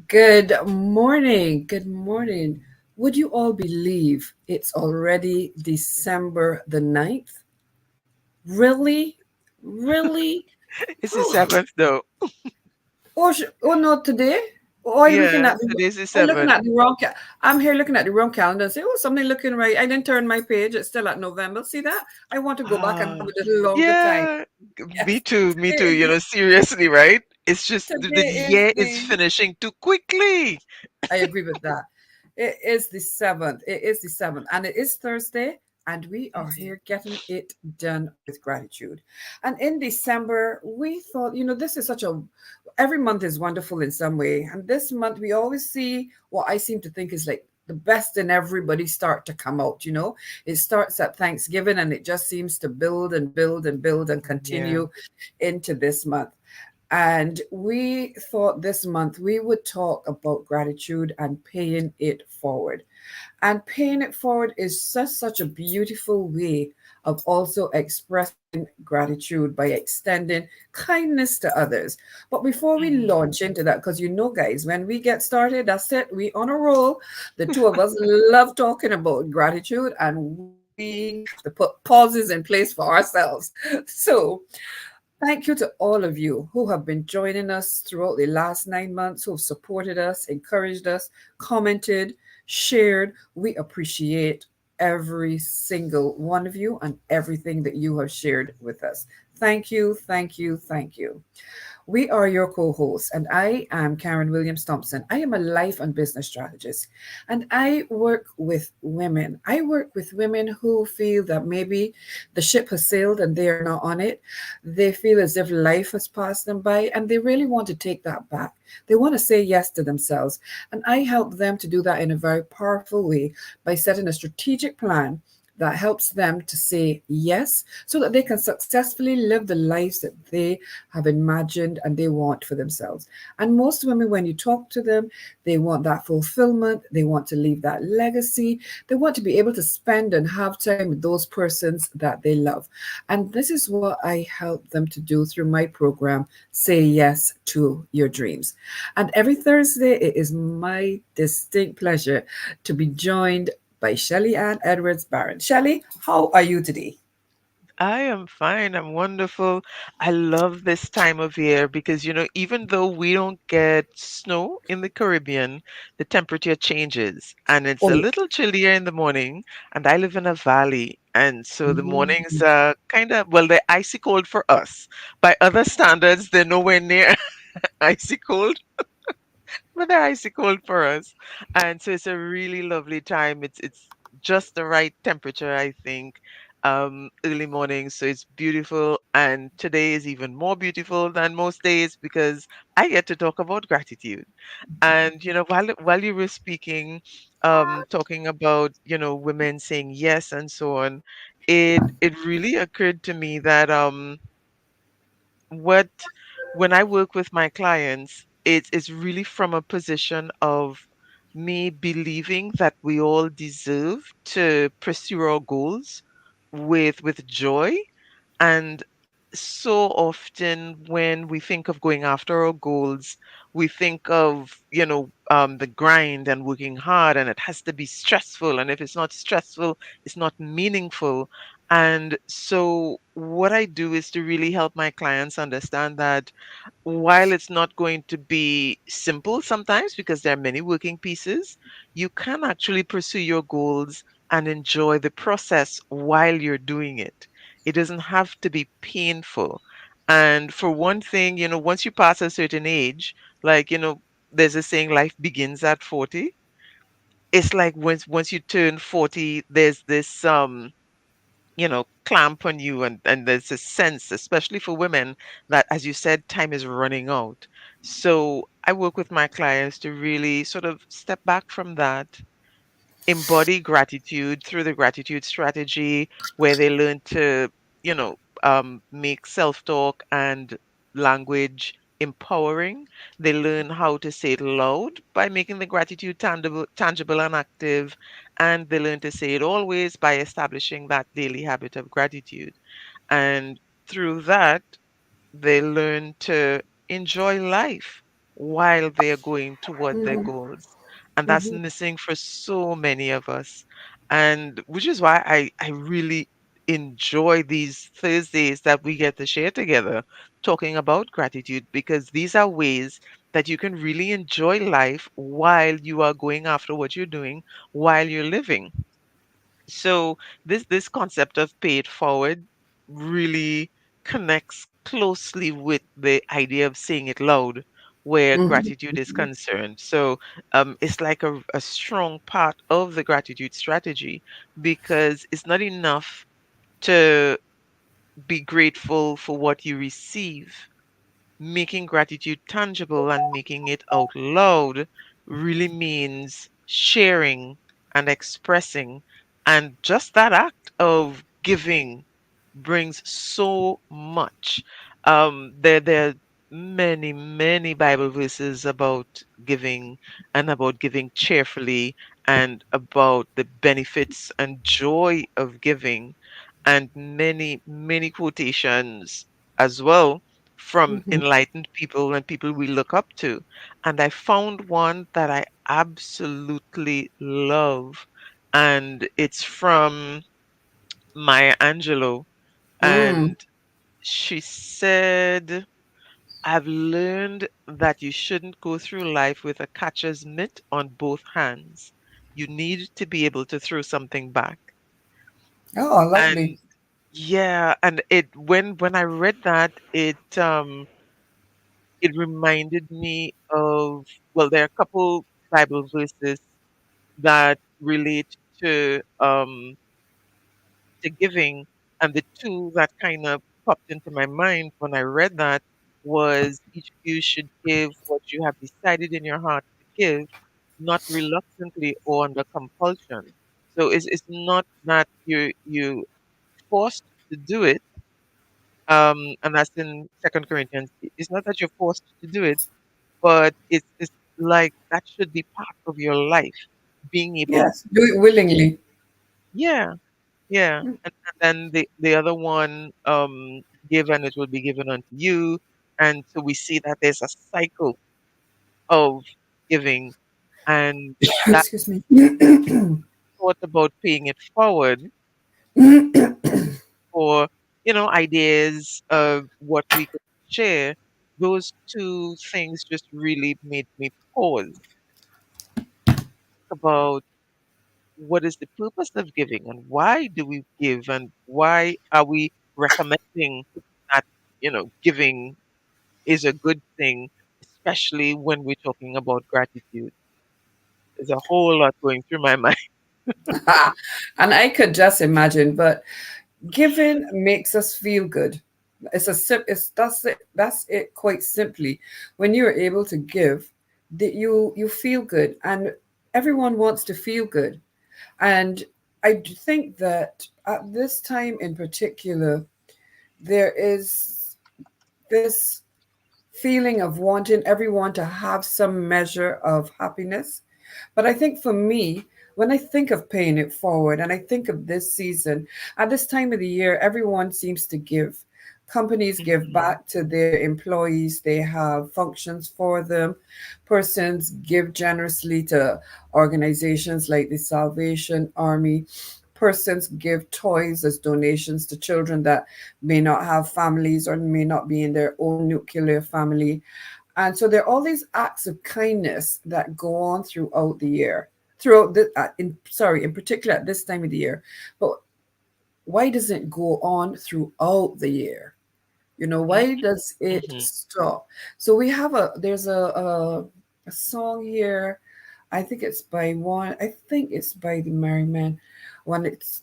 Good morning. Good morning. Would you all believe it's already December the 9th? Really? Really? It's the seventh though. Oh no, today? Or are you looking Yeah, at the today's the I'm looking seventh. at the I'm here looking at the wrong calendar and say, oh, something looking right. I didn't turn my page. It's still at November. See that? I want to go back and have Ah, a little longer time. yeah. Me Yes. too, me too. Seriously, right? It's just the Today is year is the finishing too quickly. I agree with that. It is the 7th. It is the 7th. And it is Thursday. And we are Mhm. here getting it done with gratitude. And in December, we thought, this is every month is wonderful in some way. And this month, we always see what I seem to think is like the best in everybody start to come out. It starts at Thanksgiving and it just seems to build and build and build and Yeah. continue into this month. And we thought this month we would talk about gratitude and paying it forward. And paying it forward is such a beautiful way of also expressing gratitude by extending kindness to others. But before we Mhm. launch into that, because guys, when we get started, that's it, we on a roll. The two of us love talking about gratitude and we have to put pauses in place for ourselves. So, thank you to all of you who have been joining us throughout the last 9 months, who have supported us, encouraged us, commented, shared. We appreciate every single one of you and everything that you have shared with us. Thank you, thank you, thank you. We are your co hosts, and I am Karen Williams Thompson. I am a life and business strategist, and I work with women. I work with women who feel that maybe the ship has sailed and they are not on it. They feel as if life has passed them by, and they really want to take that back. They want to say yes to themselves. And I help them to do that in a very powerful way by setting a strategic plan that helps them to say yes so that they can successfully live the lives that they have imagined and they want for themselves. And most women, when you talk to them, they want that fulfillment, they want to leave that legacy, they want to be able to spend and have time with those persons that they love. And this is what I help them to do through my program, Say Yes to Your Dreams. And every Thursday, it is my distinct pleasure to be joined by Shelley Ann Edwards Barron. Shelley, how are you today? I am fine. I'm wonderful. I love this time of year because, even though we don't get snow in the Caribbean, the temperature changes and it's Oh, a yeah. little chillier in the morning. And I live in a valley. And so the mornings Mm. are kind of, well, they're icy cold for us. By other standards, they're nowhere near icy cold, but they're icy cold for us. And so it's a really lovely time. It's just the right temperature, I think. Early morning, so it's beautiful. And today is even more beautiful than most days because I get to talk about gratitude. And while you were speaking, talking about women saying yes and so on, it really occurred to me that what when I work with my clients, it's really from a position of me believing that we all deserve to pursue our goals with joy. And so often when we think of going after our goals, we think of, the grind and working hard, and it has to be stressful. And if it's not stressful, it's not meaningful. And so what I do is to really help my clients understand that while it's not going to be simple sometimes because there are many working pieces, you can actually pursue your goals and enjoy the process while you're doing it. It doesn't have to be painful. And for one thing, once you pass a certain age, like, there's a saying life begins at 40. It's like once you turn 40, there's this clamp on you, and there's a sense, especially for women, that, as you said, time is running out. So I work with my clients to really sort of step back from that, embody gratitude through the gratitude strategy, where they learn to, you know, make self-talk and language empowering. They learn how to say it loud by making the gratitude tangible and active, and they learn to say it always by establishing that daily habit of gratitude. And through that, they learn to enjoy life. while they're going toward their Mhm, goals. And that's mhm, missing for so many of us. And which is why I really enjoy these Thursdays that we get to share together talking about gratitude, because these are ways that you can really enjoy life while you are going after what you're doing, while you're living. So this concept of pay it forward really connects closely with the idea of saying it loud where mhm, gratitude is concerned. So it's like a strong part of the gratitude strategy, because it's not enough to be grateful for what you receive. Making gratitude tangible and making it out loud really means sharing and expressing. And just that act of giving brings so much. There are many, many Bible verses about giving, and about giving cheerfully, and about the benefits and joy of giving, and many, many quotations as well from mhm. enlightened people and people we look up to. And I found one that I absolutely love, and it's from Maya Angelou. Mm. And she said, I've learned that you shouldn't go through life with a catcher's mitt on both hands. You need to be able to throw something back. Oh, lovely. And yeah, and it when I read that, it reminded me of, well, there are a couple Bible verses that relate to giving, and the two that kind of popped into my mind when I read that was, each of you should give what you have decided in your heart to give, not reluctantly or under compulsion. So it's not that you forced to do it, and that's in Second Corinthians. It's not that you're forced to do it, but it's like that should be part of your life, being able Yes, do it willingly. yeah. Yeah, and then the other one, give and it will be given unto you. And so we see that there's a cycle of giving, and that Excuse me. thought about paying it forward for, ideas of what we could share. Those two things just really made me pause about what is the purpose of giving, and why do we give, and why are we recommending that, giving is a good thing, especially when we're talking about gratitude. There's a whole lot going through my mind. And I could just imagine, but giving makes us feel good. It's that's it quite simply. When you're able to give, that you feel good, and everyone wants to feel good. And think that at this time in particular, there is this feeling of wanting everyone to have some measure of happiness. But I think for me, when I think of paying it forward and I think of this season, at this time of the year, everyone seems to give. Companies give Mhm, back to their employees, they have functions for them. Persons give generously to organizations like the Salvation Army. Persons give toys as donations to children that may not have families or may not be in their own nuclear family. And so there are all these acts of kindness that go on throughout the year, throughout the, in particular at this time of the year. But why does it go on throughout the year? mhm, Why does it mhm, stop? So there's a song here. I think it's by the Merryman. When it's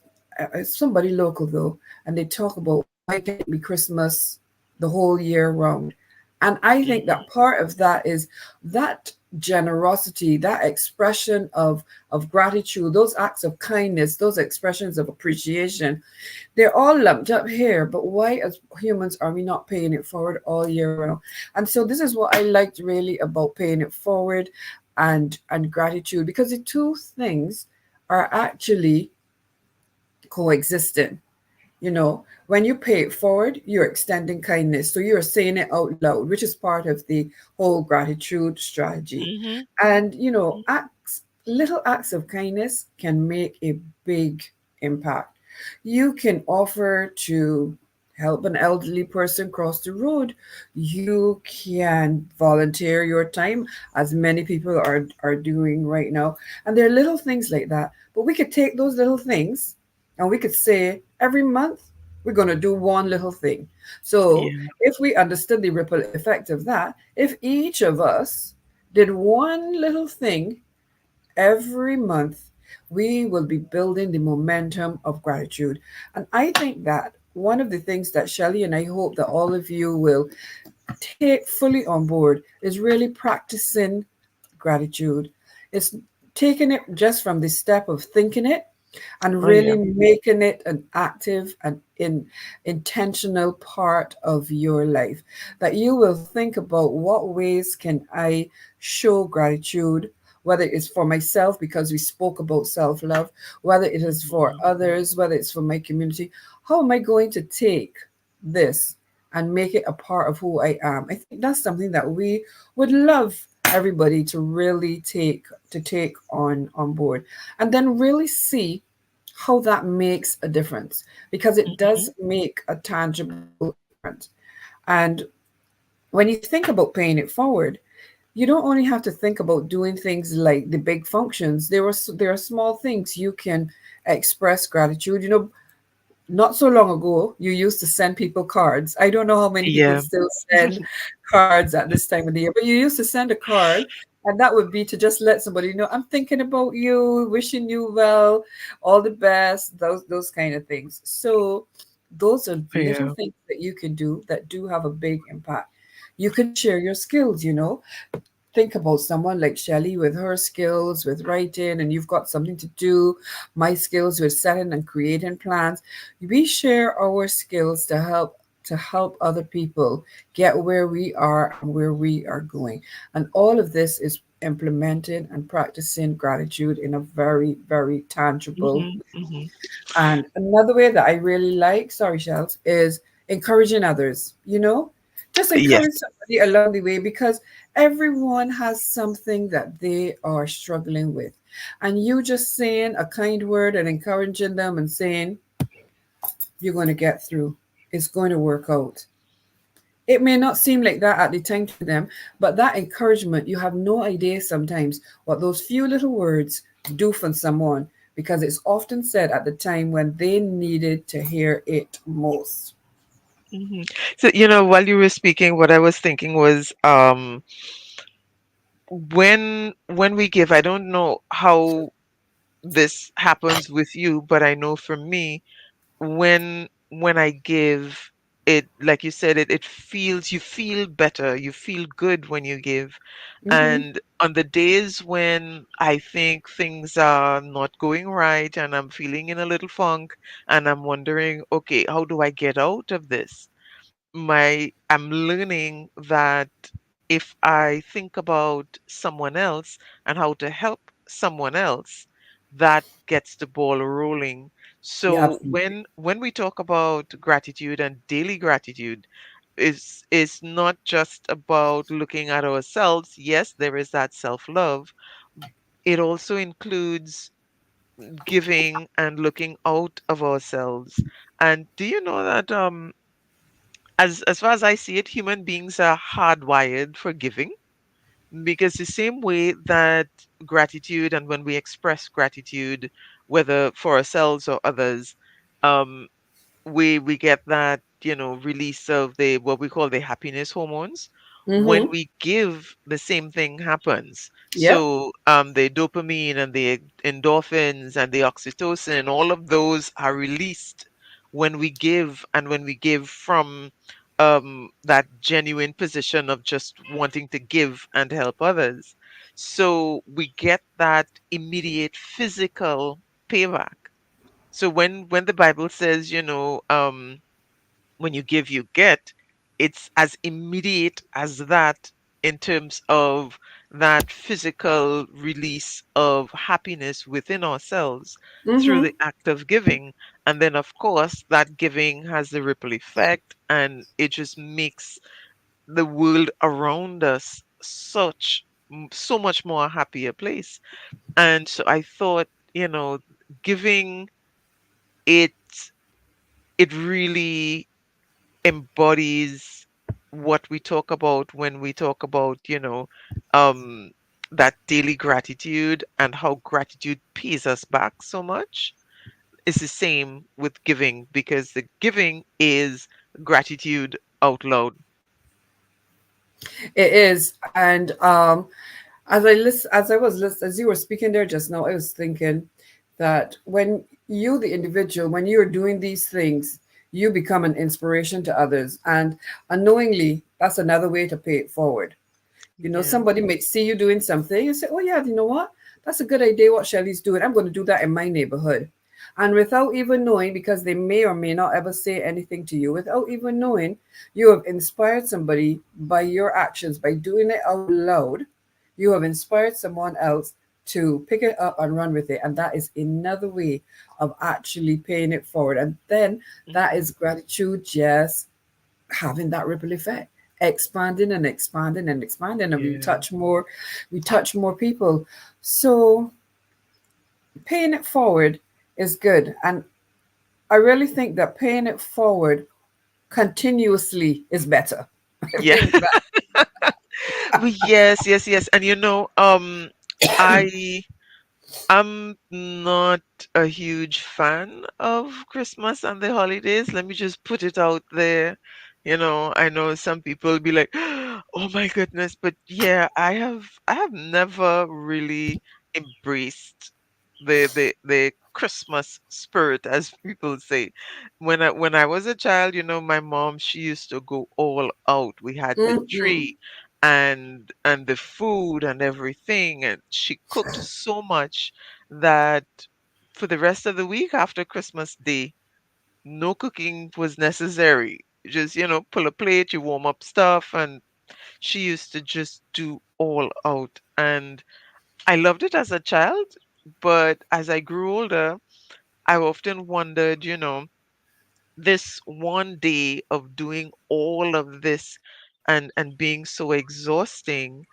somebody local though, and they talk about why can't it be Christmas the whole year round. And I think mhm, that part of that is that generosity, that expression of gratitude, those acts of kindness, those expressions of appreciation, they're all lumped up here, but why, as humans, are we not paying it forward all year round? And so this is what I liked really about paying it forward and gratitude, because the two things are actually coexisting. When you pay it forward, you're extending kindness. So you're saying it out loud, which is part of the whole gratitude strategy. Mhm. And, little acts of kindness can make a big impact. You can offer to help an elderly person cross the road. You can volunteer your time, as many people are doing right now. And there are little things like that. But we could take those little things and we could say every month we're going to do one little thing. So Yeah. if we understood the ripple effect of that, if each of us did one little thing every month, we will be building the momentum of gratitude. And I think that one of the things that Shelley and I hope that all of you will take fully on board is really practicing gratitude. It's taking it just from the step of thinking it and Oh yeah. really making it an active and intentional part of your life. That you will think about what ways can I show gratitude, whether it's for myself, because we spoke about self-love, whether it is for Mhm. others, whether it's for my community. How am I going to take this and make it a part of who I am? I think that's something that we would love everybody to really take on board, and then really see how that makes a difference, because it does Mhm. make a tangible difference. And when you think about paying it forward, you don't only have to think about doing things like the big functions. There are small things you can express gratitude. Not so long ago, you used to send people cards. I don't know how many people Yeah. still send cards at this time of the year, but you used to send a card, and that would be to just let somebody know, I'm thinking about you, wishing you well, all the best, those kind of things. So those are little Yeah. things that you can do that do have a big impact. You can share your skills. Think about someone like Shelley with her skills with writing, and you've got something to do. My skills with setting and creating plans. We share our skills to help other people get where we are and where we are going. And all of this is implementing and practicing gratitude in a very, very tangible. Mhm. Mhm. And another way that I really like, sorry, Shells, is encouraging others. Just Yes. encourage somebody along the way, because everyone has something that they are struggling with. And you just saying a kind word and encouraging them and saying, you're going to get through, it's going to work out. It may not seem like that at the time to them, but that encouragement, you have no idea sometimes what those few little words do for someone, because it's often said at the time when they needed to hear it most. Mhm. So, while you were speaking, what I was thinking was, when we give, I don't know how this happens with you, but I know for me, when I give, it, like you said, it feels, you feel better, you feel good when you give. Mm-hmm. And on the days when I think things are not going right and I'm feeling in a little funk and I'm wondering, okay, how do I get out of this? I'm learning that if I think about someone else and how to help someone else, that gets the ball rolling. Yeah, So absolutely. when we talk about gratitude and daily gratitude, is not just about looking at ourselves. Yes, there is that self-love. It also includes giving and looking out of ourselves. And do you know that as far as I see it, human beings are hardwired for giving, because the same way that gratitude, and when we express gratitude, whether for ourselves or others, um, we get that, release of the what we call the happiness hormones. When Mm-hmm. we give, the same thing happens. Yep. So the dopamine and the endorphins and the oxytocin, all of those are released when we give, and when we give from that genuine position of just wanting to give and help others. So we get that immediate physical payback. So when the Bible says, when you give, you get, it's as immediate as that. in terms of that physical release of happiness within ourselves through Mm-hmm. the act of giving. And then, of course, that giving has the ripple effect and it just makes the world around us so much more a happier place. And so I thought, giving it it really embodies what we talk about when we talk about, um, that daily gratitude and how gratitude pays us back so much. It's the same with giving because the giving is gratitude out loud. It is. And as you were speaking there just now, I was thinking that when you, the individual, when you're doing these things, you become an inspiration to others. And unknowingly, that's another way to pay it forward. You know, Yeah. somebody may see you doing something and say, oh, yeah, you know what? That's a good idea what Shelly's doing. I'm going to do that in my neighborhood. And without even knowing, because they may or may not ever say anything to you, without even knowing, you have inspired somebody by your actions, by doing it out loud. You have inspired someone else to pick it up and run with it. And that is another way of actually paying it forward. And then that Hmm. is gratitude, just having that ripple effect, expanding and expanding and expanding, and Yeah. we touch more people. So paying it forward is good, and I really think that paying it forward continuously is better. I Yeah. think that. Yes, yes, yes. And I I'm not a huge fan of Christmas and the holidays. Let me just put it out there. I know some people will be like, "Oh my goodness," but yeah, I have never really embraced the Christmas spirit, as people say. When I was a child, my mom, she used to go all out. We had the Mhm. tree and the food and everything, and she cooked so much that for the rest of the week after Christmas Day, no cooking was necessary. Just, pull a plate, you warm up stuff, and she used to just do all out. And I loved it as a child, but as I grew older, I often wondered, this one day of doing all of this and being so exhausting,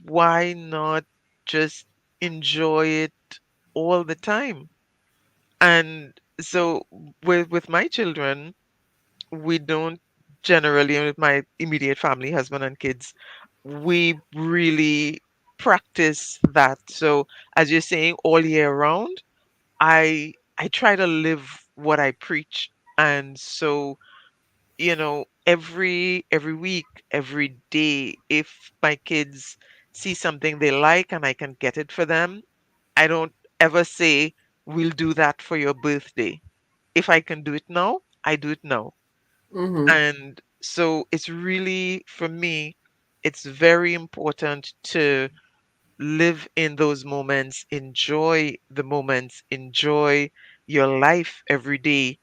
why not just enjoy it all the time? And so with my children, we don't generally, and with my immediate family, husband and kids, we really practice that. So as you're saying, all year round, I try to live what I preach. And so, every week, every day, if my kids see something they like and I can get it for them, I don't ever say, we'll do that for your birthday. If I can do it now, I do it now. Mhm. And so it's really, for me, it's very important to live in those moments, enjoy the moments, enjoy your life every day,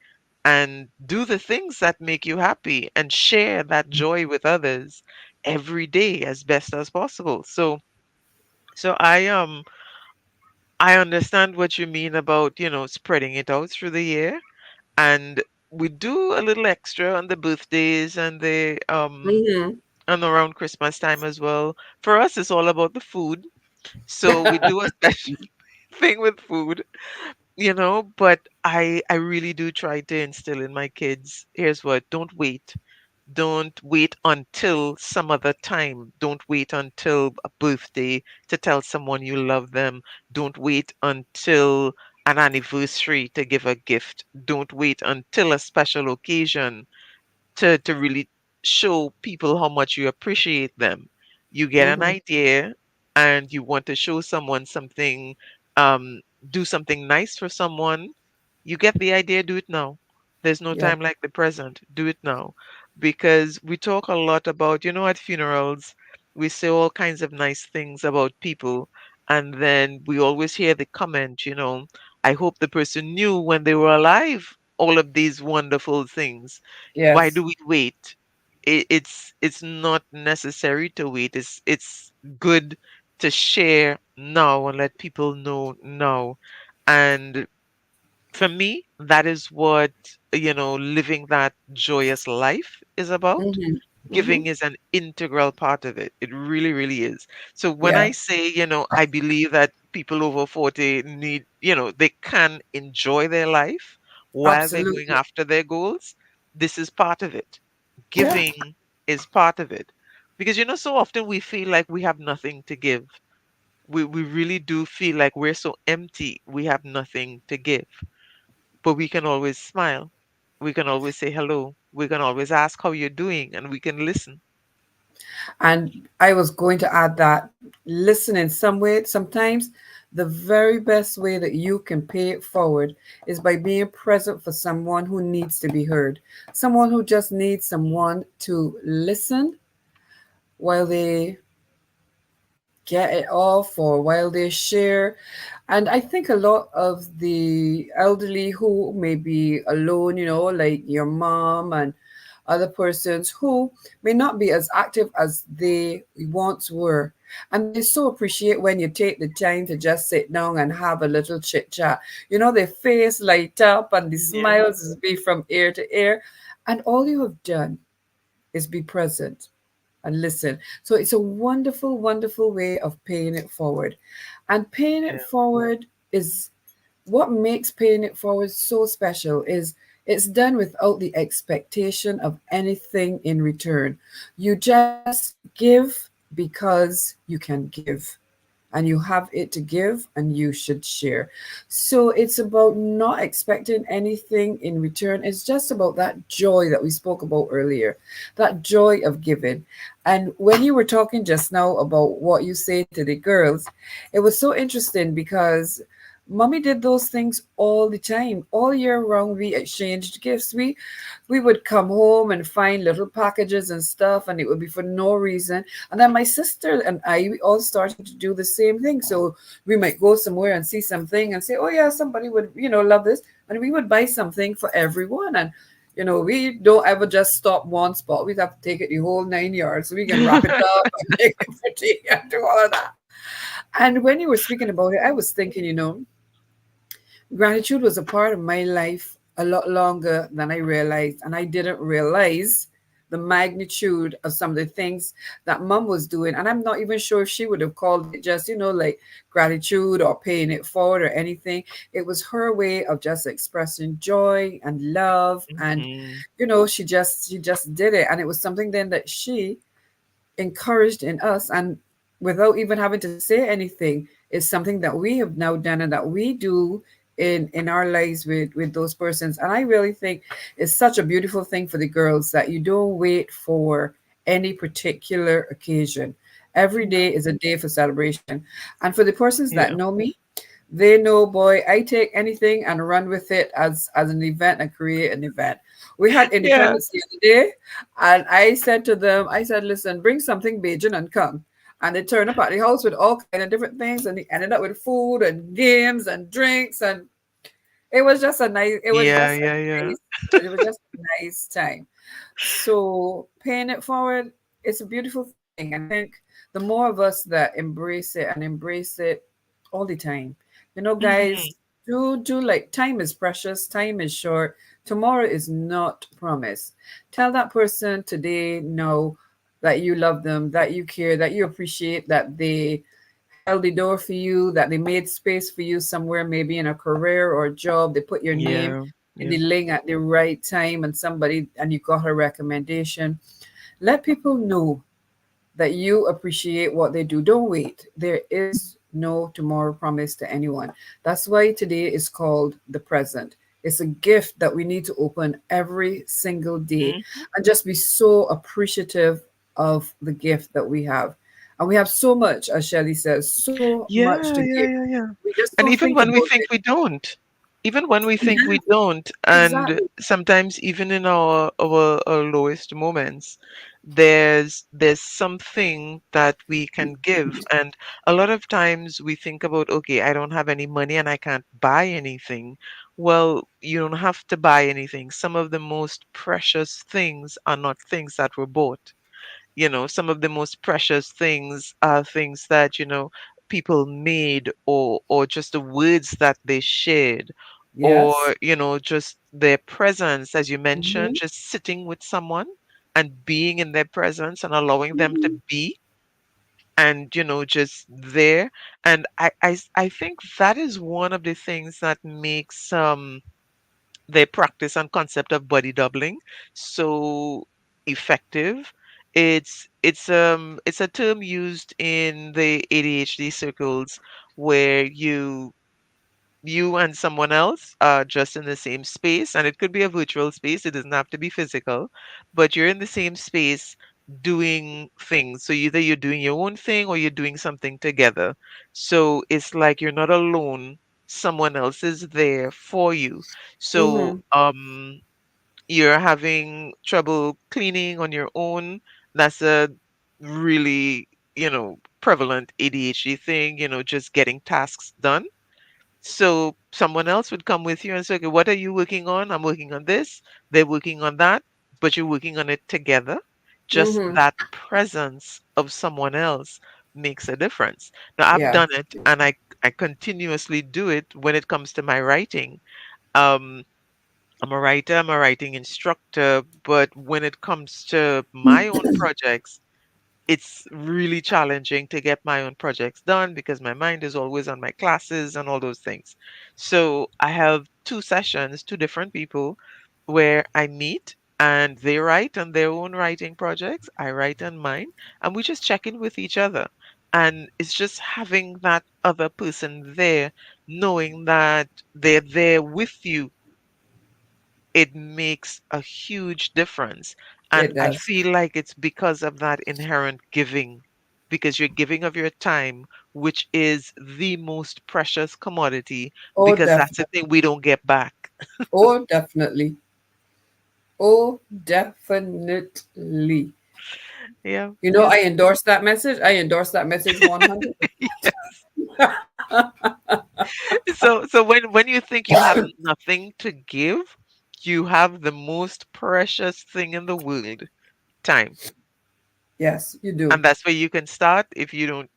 and do the things that make you happy and share that joy with others every day as best as possible. So I understand what you mean about, spreading it out through the year. And we do a little extra on the birthdays Mhm. and around Christmas time as well. For us, it's all about the food. So we do a special thing with food, but I really do try to instill in my kids, here's what, don't wait. Don't wait until some other time. Don't wait until a birthday to tell someone you love them. Don't wait until an anniversary to give a gift. Don't wait until a special occasion to really show people how much you appreciate them. You get an Mhm. idea and you want to show someone something, um, do something nice for someone. You get the idea, do it now. There's no Yeah. time like the present. Do it now. Because we talk a lot about, at funerals, we say all kinds of nice things about people. And then we always hear the comment, I hope the person knew when they were alive all of these wonderful things. Why Yes. do we wait? it's not necessary to wait. It's good to share now and let people know now. And for me, that is what, living that joyous life is about. Hmm. Hmm. Giving is an integral part of it. It really, really is. So when I Yeah, say, I believe that people over 40 need, they can enjoy their life while they're going absolutely. after their goals, this is part of it. Yeah. Giving is part of it. Because, so often we feel like we have nothing to give. We really do feel like we're so empty, we have nothing to give. But we can always smile. We can always say hello. We can always ask how you're doing and we can listen. And I was going to add that listen in some way, sometimes the very best way that you can pay it forward is by being present for someone who needs to be heard, someone who just needs someone to listen while they get it off or while they share. And I think a lot of the elderly who may be alone, like your mom and other persons who may not be as active as they once were. And they so appreciate when you take the time to just sit down and have a little chit chat. Their face light up and the Yeah. smiles is be from ear to ear. And all you have done is be present and listen. So it's a wonderful, wonderful way of paying it forward. And paying it Yeah. forward is what makes paying it forward so special is it's done without the expectation of anything in return. You just give because you can give and you have it to give and you should share. So it's about not expecting anything in return. It's just about that joy that we spoke about earlier, that joy of giving. And when you were talking just now about what you say to the girls, it was so interesting because mommy did those things all the time. All year round, we exchanged gifts. We would come home and find little packages and stuff, and it would be for no reason. And then my sister and I, we all started to do the same thing. So we might go somewhere and see something and say, "Oh yeah, somebody would, love this," and we would buy something for everyone. And we don't ever just stop one spot. We'd have to take it the whole 9 yards so we can wrap it up and make it pretty and do all of that. And when you were speaking about it, I was thinking, gratitude was a part of my life a lot longer than I realized. And I didn't realize the magnitude of some of the things that mom was doing. And I'm not even sure if she would have called it just, like gratitude or paying it forward or anything. It was her way of just expressing joy and love. And, Hmm. she just did it. And it was something then that she encouraged in us and without even having to say anything is something that we have now done and that we do in our lives with those persons. And I really think it's such a beautiful thing for the girls that you don't wait for any particular occasion. Every day is a day for celebration. And for the persons that Yeah. know me, they know, boy, I take anything and run with it as an event and create an event. We had Yeah. Independence the other day, and I said to them, I said, listen, bring something Bajan and come. And they turned up at the house with all kind of different things, and they ended up with food and games and drinks, and it was just a nice. It was Yeah. just a Yeah. Yeah. nice. It was just a nice time. So paying it forward, it's a beautiful thing. And I think the more of us that embrace it and embrace it all the time, Hmm. guys, do like time is precious, time is short, tomorrow is not promised. Tell that person today, no, that you love them, that you care, that you appreciate that they held the door for you, that they made space for you somewhere, maybe in a career or a job. They put your name Yeah. in Yeah. the link at the right time and you got a recommendation. Let people know that you appreciate what they do. Don't wait. There is no tomorrow promise to anyone. That's why today is called the present. It's a gift that we need to open every single day Hmm. and just be so appreciative of the gift that we have. And we have so much, as Shelley says, so much Yeah. to Yeah. give. Yeah. Yeah. We just And don't even think when we about think it. we don't. even when we think we Yeah, don't, and exactly. sometimes even in our lowest moments, there's something that we can give. And a lot of times we think about, okay, I don't have any money and I can't buy anything. Well, you don't have to buy anything. Some of the most precious things are not things that were bought. Some of the most precious things are things that, people made, or just the words that they shared, or, Yes. just their presence, as you mentioned, Hmm. just sitting with someone and being in their presence and allowing them to Hmm. be, and, just there. And I think that is one of the things that makes their practice and concept of body doubling so effective. It's a term used in the ADHD circles, where you and someone else are just in the same space, and it could be a virtual space, it doesn't have to be physical, but you're in the same space doing things. So either you're doing your own thing or you're doing something together. So it's like you're not alone, someone else is there for you. So Hmm. you're having trouble cleaning on your own. That's a really, prevalent ADHD thing, just getting tasks done. So someone else would come with you and say, okay, what are you working on? I'm working on this. They're working on that, but you're working on it together. Just Hmm. that presence of someone else makes a difference. Now, I've Yeah. done it, and I continuously do it when it comes to my writing. Um, I'm a writer, I'm a writing instructor, but when it comes to my own projects, it's really challenging to get my own projects done because my mind is always on my classes and all those things. So I have two sessions, two different people where I meet, and they write on their own writing projects. I write on mine, and we just check in with each other. And it's just having that other person there, knowing that they're there with you, it makes a huge difference. And It I does. feel like it's because of that inherent giving, because you're giving of your time, which is the most precious commodity, Oh, because that's the definitely. thing we don't get back. Oh, definitely. Oh, definitely. Yeah, You know, yeah. I endorse that message. I endorse that message 100. So when you think you have nothing to give, you have the most precious thing in the world, time. Yes, you do. And that's where you can start if you don't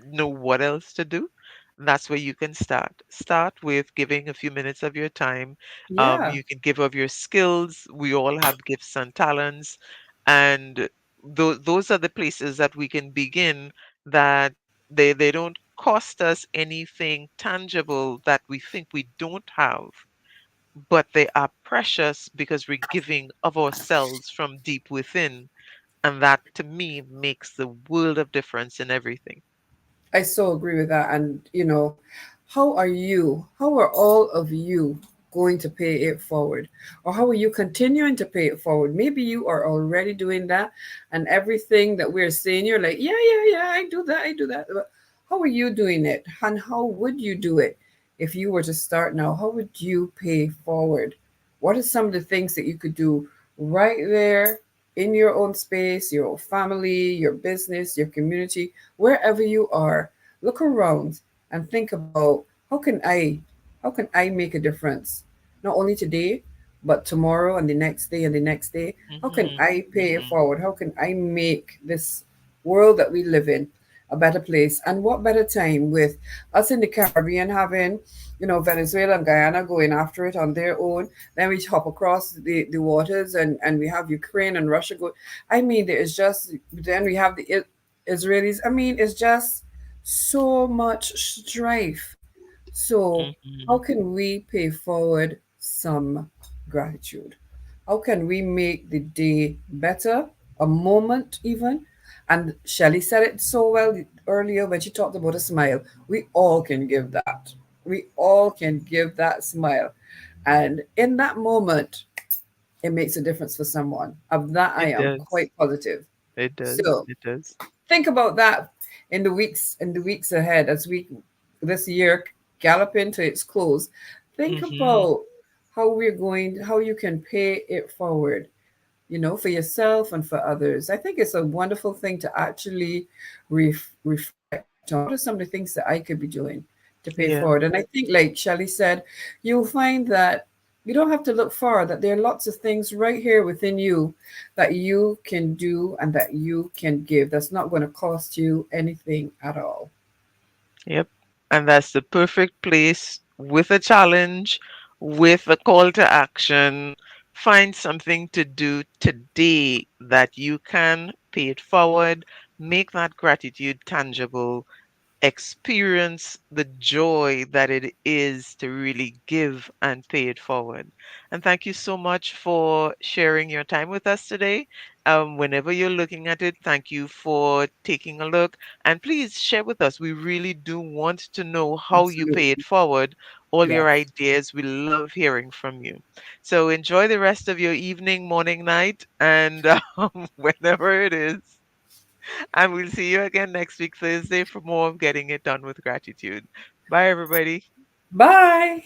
know what else to do. That's where you can start. Start with giving a few minutes of your time. Yeah. You can give of your skills. We all have gifts and talents. And those are the places that we can begin, that they don't cost us anything tangible that we think we don't have, but they are precious because we're giving of ourselves from deep within, and that to me makes the world of difference in everything. I so agree with that. And, how are all of you going to pay it forward? Or how are you continuing to pay it forward? Maybe you are already doing that, and everything that we're saying, you're like, yeah, yeah, yeah, I do that, I do that. But how are you doing it? And how would you do it if you were to start now? How would you pay forward? What are some of the things that you could do right there in your own space, your own family, your business, your community, wherever you are? Look around and think about how can I make a difference, not only today, but tomorrow and the next day and the next day. How can Hmm. I pay it Hmm. forward? How can I make this world that we live in a better place? And what better time with us in the Caribbean having, Venezuela and Guyana going after it on their own. Then we hop across the waters, and we have Ukraine and Russia go. I mean, there is just, then we have the Israelis. I mean, it's just so much strife. So, how Hmm. can we pay forward some gratitude? How can we make the day better, a moment even? And Shelley said it so well earlier when she talked about a smile. We all can give that. We all can give that smile. And in that moment, it makes a difference for someone. Of that, I It am does. quite positive. It does. So, It does. think about that in the weeks ahead as we this year gallop into its close. Think Mhm. about how you can pay it forward, for yourself and for others. I think it's a wonderful thing to actually reflect on what are some of the things that I could be doing to pay Yeah. forward. And I think, like Shelley said, you'll find that you don't have to look far, that there are lots of things right here within you that you can do and that you can give that's not going to cost you anything at all. Yep. And that's the perfect place with a challenge, with a call to action. Find something to do today that you can pay it forward, make that gratitude tangible, experience the joy that it is to really give and pay it forward. And thank you so much for sharing your time with us today. Whenever you're looking at it, thank you for taking a look. And please share with us. We really do want to know how you pay it Absolutely. forward. All your Yes. ideas, we love hearing from you. So enjoy the rest of your evening, morning, night, and whenever it is. And we'll see you again next week, Thursday, for more of Getting It Done with Gratitude. Bye, everybody. Bye.